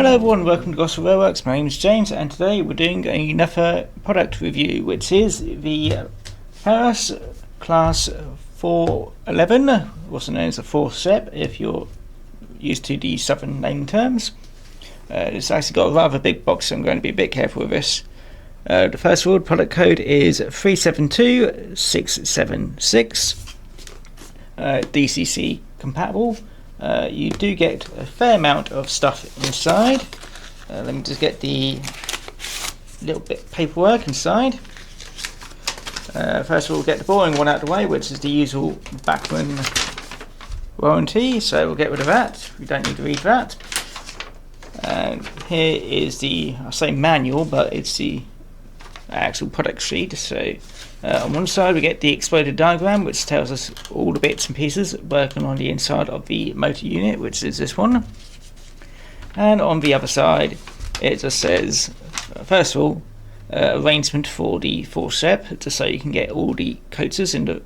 Hello everyone, welcome to Gosport Railworks. My name is James and today we're doing another product review, which is the Farish Class 411, also known as a 4-step if you're used to the southern naming terms. It's actually got a rather big box, so I'm going to be a bit careful with this. The first of all, product code is 372676, DCC compatible. You do get a fair amount of stuff inside. Let me just get the little bit of paperwork inside. First of all, we'll get the boring one out of the way, which is the usual Backman warranty, so we'll get rid of that. We don't need to read that. And here is the, I say manual, but it's the actual product sheet. So on one side we get the exploded diagram, which tells us all the bits and pieces working on the inside of the motor unit, which is this one. And on the other side it just says, first of all, arrangement for the 4-step, just so you can get all the coasters in the,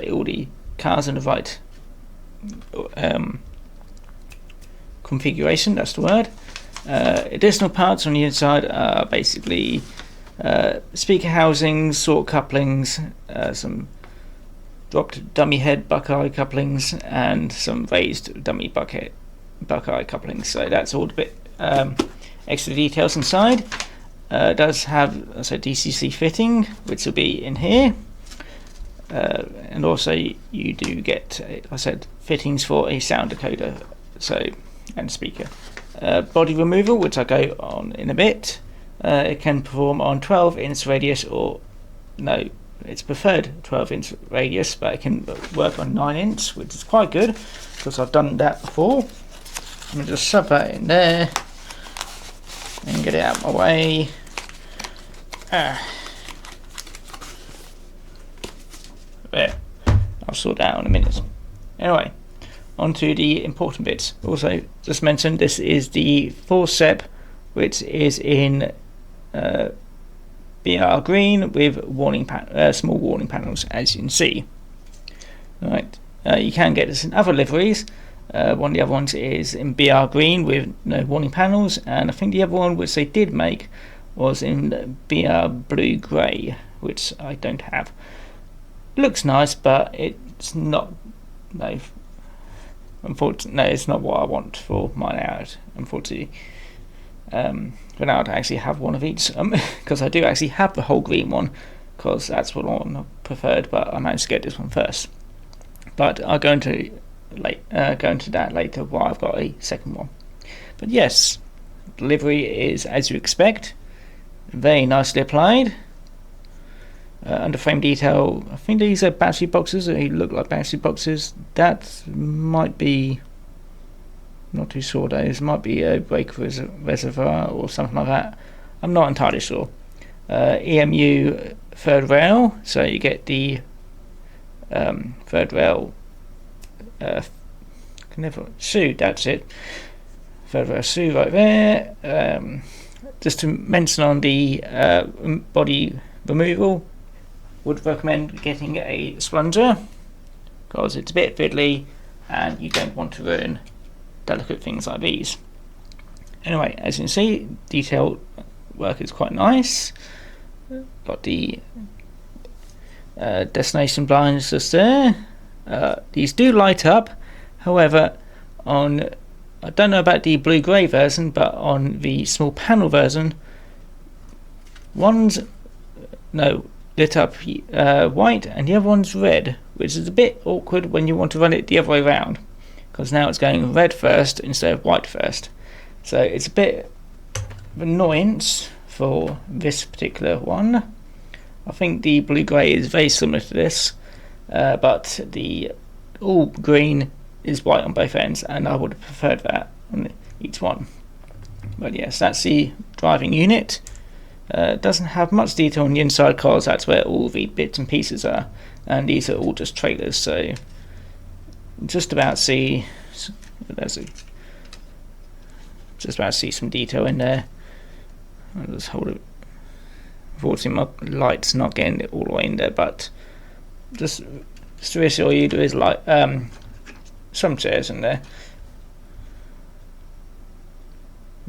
all the cars in the right configuration, that's the word. Additional parts on the inside are basically speaker housings, sort couplings, some dropped dummy head Buckeye couplings, and some raised dummy Buckeye couplings. So that's all the bit extra details inside. It does have, I said, DCC fitting, which will be in here, and also you do get, I said, fittings for a sound decoder, so and speaker. Body removal, which I'll go on in a bit. It can perform on 12-inch radius, or no, it's preferred 12-inch radius, but it can work on 9-inch, which is quite good because I've done that before. I'm going to just shove that in there and get it out of my way. There, I'll sort that out in a minute. Anyway, on to the important bits. Also, just mentioned this is the 4-step, which is in BR green with small warning panels, as you can see. Right, you can get this in other liveries. One of the other ones is in BR green with no warning panels, and I think the other one which they did make was in BR blue grey, which I don't have. Looks nice, but it's not. No, unfortunately, no, it's not what I want for mine out. Unfortunately. For now, I actually have one of each, because I do actually have the whole green one, because that's what I preferred, but I managed to get this one first. But I'll go into that later, while I've got a second one. But yes, delivery is as you expect, very nicely applied. Under frame detail, I think these are battery boxes. They look like battery boxes. That might be. Not too sure though. This might be a brake reservoir or something like that. I'm not entirely sure. EMU third rail, so you get the third rail shoe, that's it. Third rail shoe right there. Just to mention on the body removal, would recommend getting a splunger because it's a bit fiddly and you don't want to ruin delicate things like these. Anyway, as you can see, detailed work is quite nice. Got the destination blinds just there. These do light up, however, on, I don't know about the blue-grey version, but on the small panel version, one's lit up white and the other one's red, which is a bit awkward when you want to run it the other way around, because now it's going red first instead of white first. So it's a bit of an annoyance for this particular one. I think the blue-grey is very similar to this, but the all green is white on both ends, and I would have preferred that on each one. But yes, that's the driving unit. Doesn't have much detail on the inside because that's where all the bits and pieces are, and these are all just trailers, so just about see some detail in there. I'll just hold it. Unfortunately my light's not getting it all the way in there, but just to reassure you, there is like some chairs in there.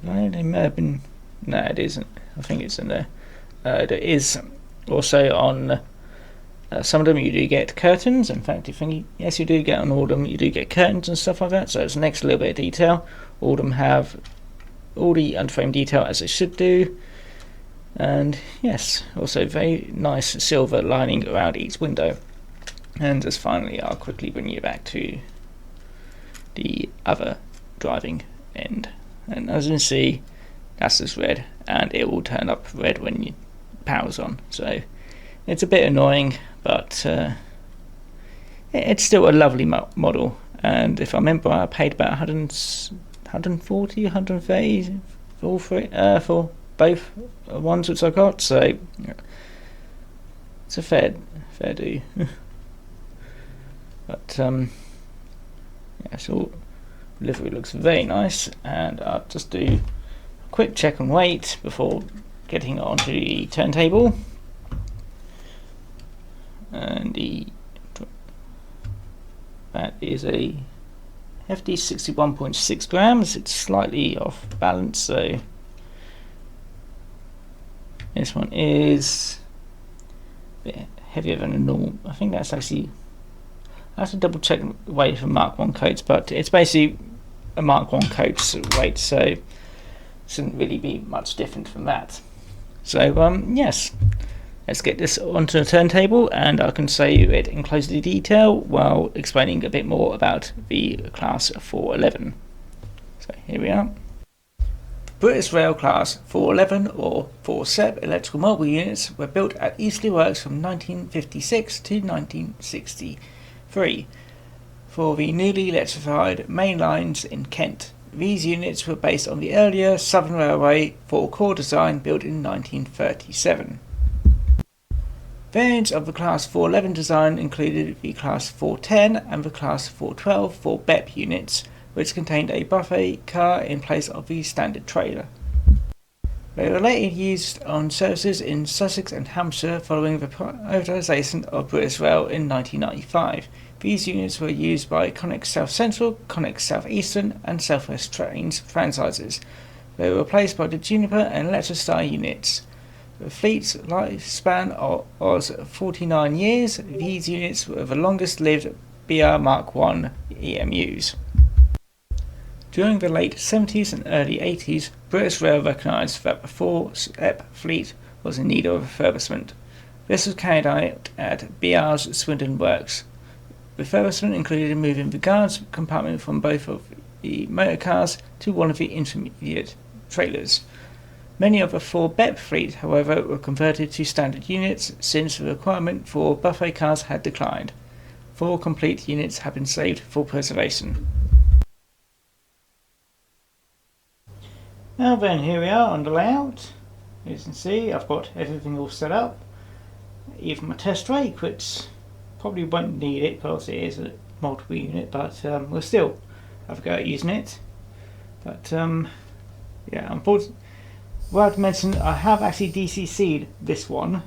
Right, it may have been. No, it isn't. I think it's in there. It is also on some of them. You do get curtains. In fact, yes, you do get on all of them. You do get curtains and stuff like that. So it's an extra little bit of detail. All of them have all the underframe detail as it should do. And yes, also very nice silver lining around each window. And just finally, I'll quickly bring you back to the other driving end. And as you can see, that's just red, and it will turn up red when you power's on. So it's a bit annoying, but it's still a lovely model. And if I remember, I paid about 140, 130 for both ones which I got. So it's a fair do. But yeah, so livery looks very nice, and I'll just do a quick check and wait before getting onto the turntable. And that is a hefty 61.6 grams. It's slightly off balance, so this one is a bit heavier than a normal. I think that's actually, I have to double check the weight for Mark 1 coats, but it's basically a Mark 1 coats weight, so it shouldn't really be much different from that. So yes, let's get this onto the turntable, and I can show you it in closer detail while explaining a bit more about the Class 411. So here we are. British Rail Class 411 or 4SEP electrical mobile units were built at Eastleigh Works from 1956 to 1963 for the newly electrified main lines in Kent. These units were based on the earlier Southern Railway 4-core design built in 1937. Variants of the Class 411 design included the Class 410 and the Class 412 for BEP units, which contained a buffet car in place of the standard trailer. They were later used on services in Sussex and Hampshire following the privatisation of British Rail in 1995. These units were used by Connex South Central, Connex South Eastern and South West Trains franchises. They were replaced by the Juniper and Electrostar units. The fleet's lifespan was 49 years. These units were the longest lived BR Mark I EMUs. During the late 70s and early 80s, British Rail recognised that the 4SEP fleet was in need of refurbishment. This was carried out at BR's Swindon Works. Refurbishment included moving the guards compartment from both of the motor cars to one of the intermediate trailers. Many of the 4BEP fleet, however, were converted to standard units since the requirement for buffet cars had declined. 4 complete units have been saved for preservation. Now then, here we are on the layout. As you can see, I've got everything all set up. Even my test rake, which probably won't need it because it is a multiple unit, but we'll still have a go at using it. But yeah, unfortunately, well, I have to mention I have actually DCC'd this one.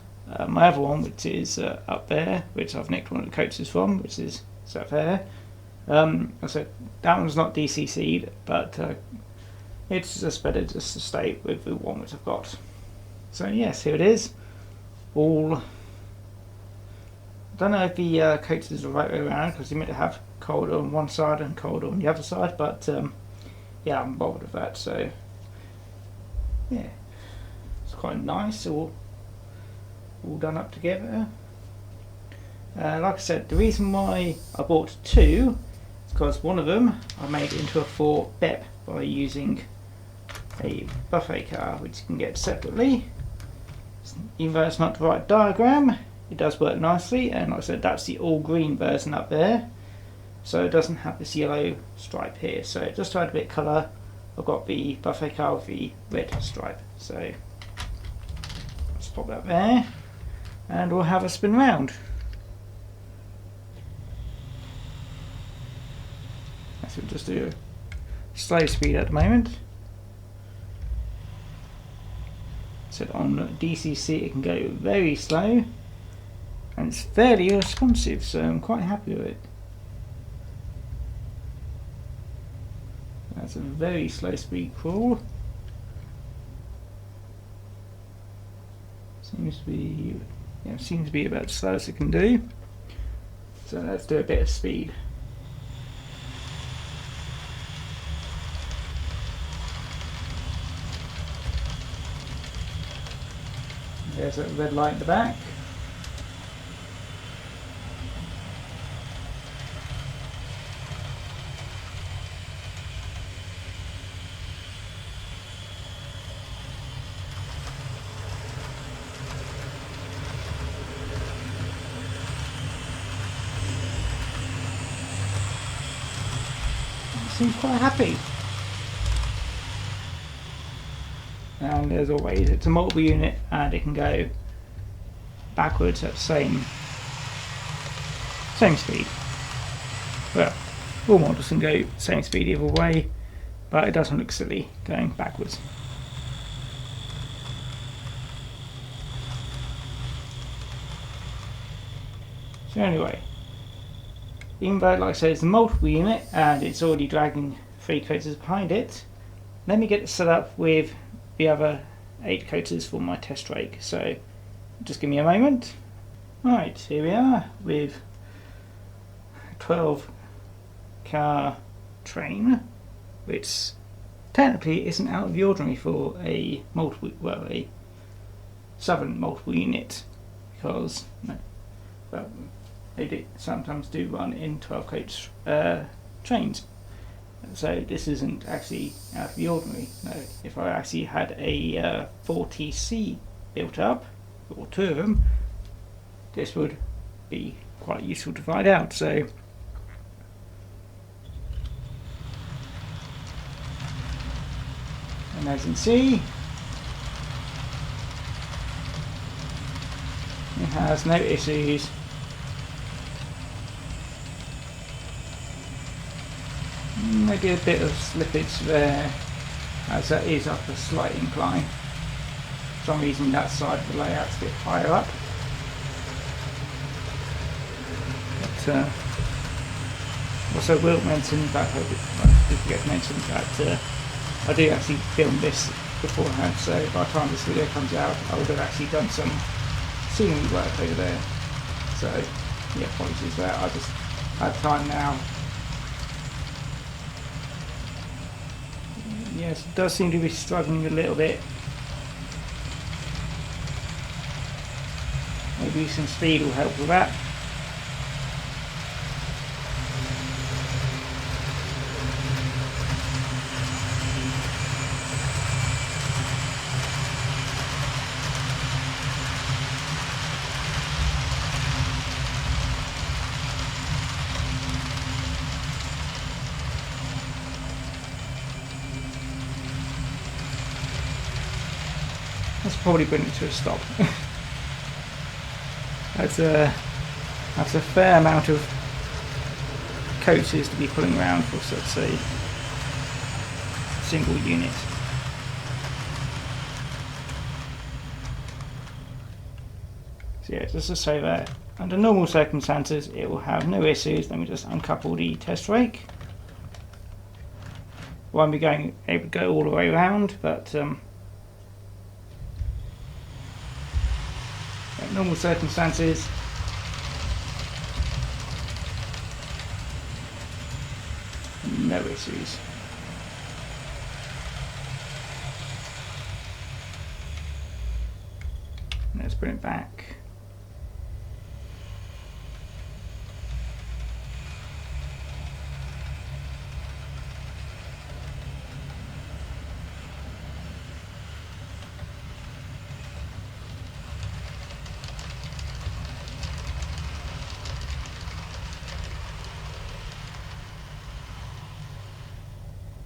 My other one, which is up there, which I've nicked one of the coaches from, which is up there. So that one's not DCC'd, but it's just better just to stay with the one which I've got. So yes, here it is. All. I don't know if the coats is the right way around because you meant to have cold on one side and cold on the other side, but yeah, I'm bothered with that. So yeah, it's quite nice, all done up together. Like I said, the reason why I bought 2 is because one of them I made into a 4BEP by using a buffet car, which you can get separately. Even though it's not the right diagram, it does work nicely, and like I said, that's the all green version up there, so it doesn't have this yellow stripe here. So just to add a bit of colour, I've got the buffet car with the red stripe. So let's pop that there, and we'll have a spin round. So we'll just do a slow speed at the moment. So on DCC it can go very slow, and it's fairly responsive, so I'm quite happy with it. That's a very slow speed crawl. seems to be about as slow as it can do. So let's do a bit of speed. There's a red light in the back. Seems quite happy. And as always, it's a multiple unit and it can go backwards at the same speed. Well, all models can go same speed either way, but it doesn't look silly going backwards. So anyway, even though, like I said, it's a multiple unit and it's already dragging 3 coaters behind it, let me get it set up with the other 8 coaters for my test rake. So just give me a moment. Right, here we are with a 12 car train, which technically isn't out of the ordinary for a a southern multiple unit, because they sometimes do run in 12 coach trains. So this isn't actually out of the ordinary. No, if I actually had a 40C built up, or 2 of them, this would be quite useful to find out. So and as you can see, it has no issues maybe a bit of slippage there, as that is up a slight incline. For some reason that side of the layout's a bit higher up. But also will mention that I did forget to mention that I do actually film this beforehand, so by the time this video comes out I would have actually done some scenery work over there. So yeah, apologies for that. I just had time now. Yes, it does seem to be struggling a little bit. Maybe some speed will help with that. That's probably bring it to a stop. That's a fair amount of coaches to be pulling around for such a single unit. So yeah, just to say that under normal circumstances it will have no issues. Let me just uncouple the test rake. Won't be able to go all the way around, but normal circumstances no issues. Let's bring it back.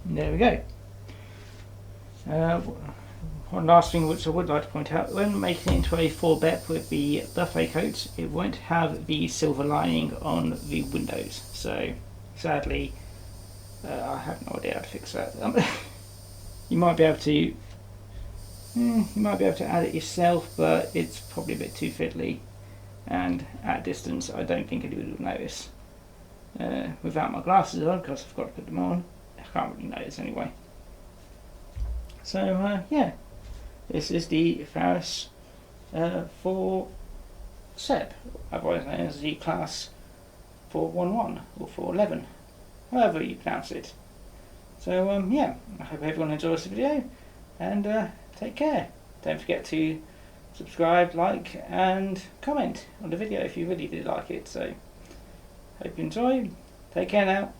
There we go. One last thing which I would like to point out, when making it into a 4-BEP with the buffet coat, it won't have the silver lining on the windows. So sadly, I have no idea how to fix that. You might be able to add it yourself, but it's probably a bit too fiddly, and at a distance I don't think anybody would notice. Without my glasses on, because I've got to put them on, I can't really notice anyway. So yeah, this is the Farish for SEP, otherwise known as the Class 411 or 411, however you pronounce it. So yeah, I hope everyone enjoys the video, and take care. Don't forget to subscribe, like and comment on the video if you really did like it. So hope you enjoy. Take care now.